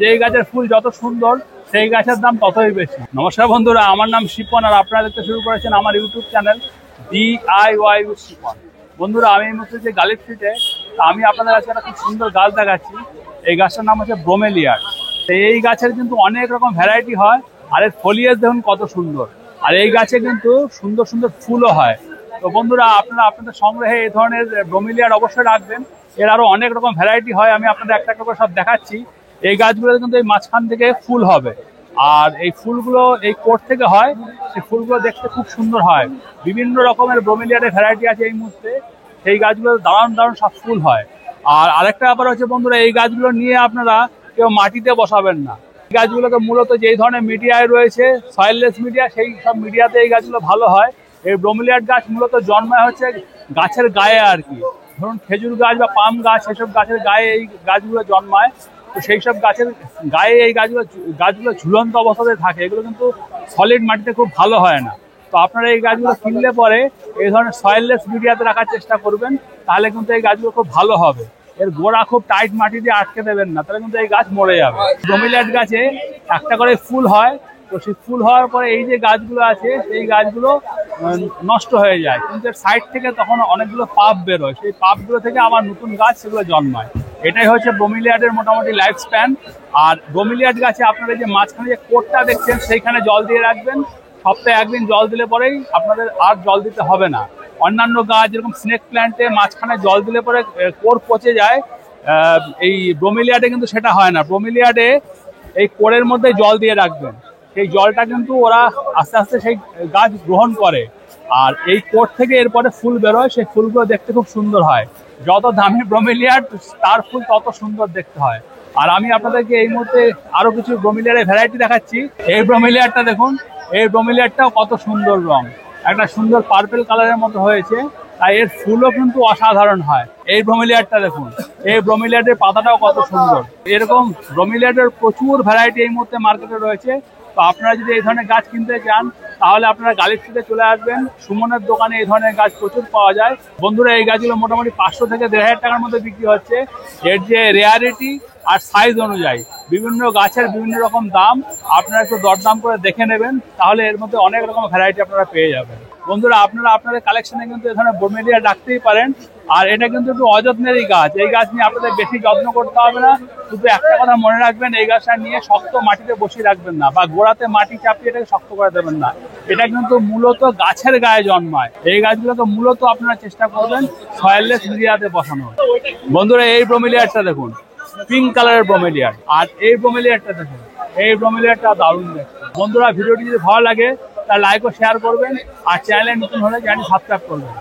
যেই গাছের ফুল যত সুন্দর সেই গাছের দাম ততই বেশি। নমস্কার বন্ধুরা, আমার নাম শিপন আর আপনারা দেখতে শুরু করেছেন আমার YouTube channel DIY with Shipon. বন্ধুরা, আমি এই মুহূর্তে যে গালির ফিটে আমি আপনাদের কাছে একটা খুব সুন্দর গাছ দেখাচ্ছি। এই গাছটার নাম হচ্ছে ব্রোমেলিয়াড। এই গাছের কিন্তু অনেক রকম ভ্যারাইটি হয়, আর এর ফলিয়েজ দেখুন কত সুন্দর। আর এই গাছে কিন্তু সুন্দর সুন্দর ফুলও হয়। তো বন্ধুরা, আপনারা আপনাদের সংগ্রহে এই ধরনের ব্রোমেলিয়াড অবশ্যই রাখবেন। এর আরো অনেক রকম ভ্যারাইটি হয়, আমি আপনাদের একটা একটা করে সব দেখাচ্ছি। এই গাছগুলো কিন্তু এই মাঝখান থেকে ফুল হবে, আর এই ফুলগুলো এই কোট থেকে হয়। সেই ফুলগুলো দেখতে খুব সুন্দর হয়। বিভিন্ন রকমের ব্রোমেলিয়াডের ভ্যারাইটি আছে এই মুহূর্তে। সেই গাছগুলো দারুণ দারুণ সব ফুল হয়। আর আরেকটা ব্যাপার হচ্ছে বন্ধুরা, এই গাছগুলো নিয়ে আপনারা কেউ মাটিতে বসাবেন না। এই গাছগুলোকে মূলত যেই ধরনের মিডিয়ায় রয়েছে, সয়েললেস মিডিয়া, সেই সব মিডিয়াতে এই গাছগুলো ভালো হয়। এই ব্রোমেলিয়াড গাছ মূলত জন্মায় হচ্ছে গাছের গায়ে আর কি। ধরুন খেজুর গাছ বা পাম গাছ, সেসব গাছের গায়ে এই গাছগুলো জন্মায়। তো সেই সব গাছের গায়ে এই গাছগুলো ঝুলন্ত অবস্থাতে থাকে। এগুলো কিন্তু সলিড মাটিতে খুব ভালো হয় না। তো আপনারা এই গাছগুলো কিনলে পরে এই ধরনের সয়েললেস মিডিয়াতে রাখার চেষ্টা করবেন, তাহলে কিন্তু এই গাছগুলো খুব ভালো হবে। এর গোড়া খুব টাইট মাটি দিয়ে আটকে দেবেন না, তাহলে কিন্তু এই গাছ মরে যাবে। ব্রোমেলিয়াড গাছে একটা করে ফুল হয়। তো সেই ফুল হওয়ার পরে এই যে গাছগুলো আছে, সেই গাছগুলো নষ্ট হয়ে যায়, কিন্তু এর সাইড থেকে তখন অনেকগুলো পাপ বেরোয়। সেই পাপগুলো থেকে আবার নতুন গাছ সেগুলো জন্মায়। এটাই হচ্ছে ব্রোমেলিয়াডের মোটামুটি লাইফ স্প্যান। আর ব্রোমেলিয়াড গাছে আপনারা যে মাঝখানে যে কোটটা দেখছেন, সেইখানে জল দিয়ে রাখবেন। সপ্তাহে একদিন জল দিলে পরেই আপনাদের আর জল দিতে হবে না। অন্যান্য গাছ যেরকম স্নেক প্ল্যান্টে মাঝখানে জল দিলে পরে কোর পচে যায়, এই ব্রোমেলিয়াডে কিন্তু সেটা হয় না। ব্রোমেলিয়াডে এই কোরের মধ্যে জল দিয়ে রাখবেন, সেই জলটা কিন্তু ওরা আস্তে আস্তে সেই গাছ গ্রহণ করে। আর এই কোট থেকে এরপরে ফুল বেরোয়, সেই ফুলগুলো দেখতে খুব সুন্দর হয়। যত দামি ব্রোমেলিয়াড তার ফুল তত সুন্দর দেখতে হয়। আর আমি আপনাদেরকে এই মুহূর্তে আরো কিছু ব্রোমেলিয়াডের ভ্যারাইটি দেখাচ্ছি। এই ব্রোমেলিয়াডটা দেখুন, এই ব্রোমেলিয়াডটাও কত সুন্দর রং, একটা সুন্দর পার্পেল কালারের মতো হয়েছে। তাই এর ফুলও কিন্তু অসাধারণ হয়। এই ব্রোমেলিয়াডটা দেখুন, এই ব্রোমেলিয়াডের পাতাটাও কত সুন্দর। এরকম ব্রোমেলিয়াডের প্রচুর ভ্যারাইটি এই মুহূর্তে মার্কেটে রয়েছে। তো আপনারা যদি এই ধরনের গাছ কিনতে চান, তাহলে আপনারা গালির থেকে চলে আসবেন। সুমনের দোকানে এই ধরনের গাছ প্রচুর পাওয়া যায়। বন্ধুরা, এই গাছগুলো মোটামুটি 500 থেকে 1500 টাকার মধ্যে বিক্রি হচ্ছে। এর যে রেয়ারিটি আর সাইজ অনুযায়ী বিভিন্ন গাছের বিভিন্ন রকম দাম। আপনারা একটু দরদাম করে দেখে নেবেন, তাহলে এর মধ্যে অনেক রকম ভ্যারাইটি আপনারা পেয়ে যাবেন। বন্ধুরা, আপনারা আপনাদের কালেকশনে কিন্তু এই ধরনের ব্রোমেলিয়াড রাখতেই পারেন। আর এটা কিন্তু একটু অযত্নেরই গাছ। এই গাছ নিয়ে আপনাদের বেশি যত্ন করতে হবে না। শুধু একটা কথা মনে রাখবেন, এই গাছটা নিয়ে শক্ত মাটিতে বসিয়ে রাখবেন না, বা গোড়াতে মাটি চাপিয়ে এটাকে শক্ত করে দেবেন না। এটা কিন্তু মূলত গাছের গায়ে জন্মায়। এই গাছগুলোকে মূলত আপনারা চেষ্টা করবেন সয়েললেস মিডিয়াতে বসানো। বন্ধুরা, এই ব্রোমেলিয়াডটা দেখুন, পিঙ্ক কালারের ব্রোমেলিয়াড। আর এই ব্রোমেলিয়াডটা দেখুন, এই ব্রোমেলিয়াডটা দারুণ দেখতে। বন্ধুরা, ভিডিওটি যদি ভালো লাগে তাহলে লাইক ও শেয়ার করবেন, আর চ্যানেলে নতুন হলে চ্যানেল সাবস্ক্রাইব করবেন।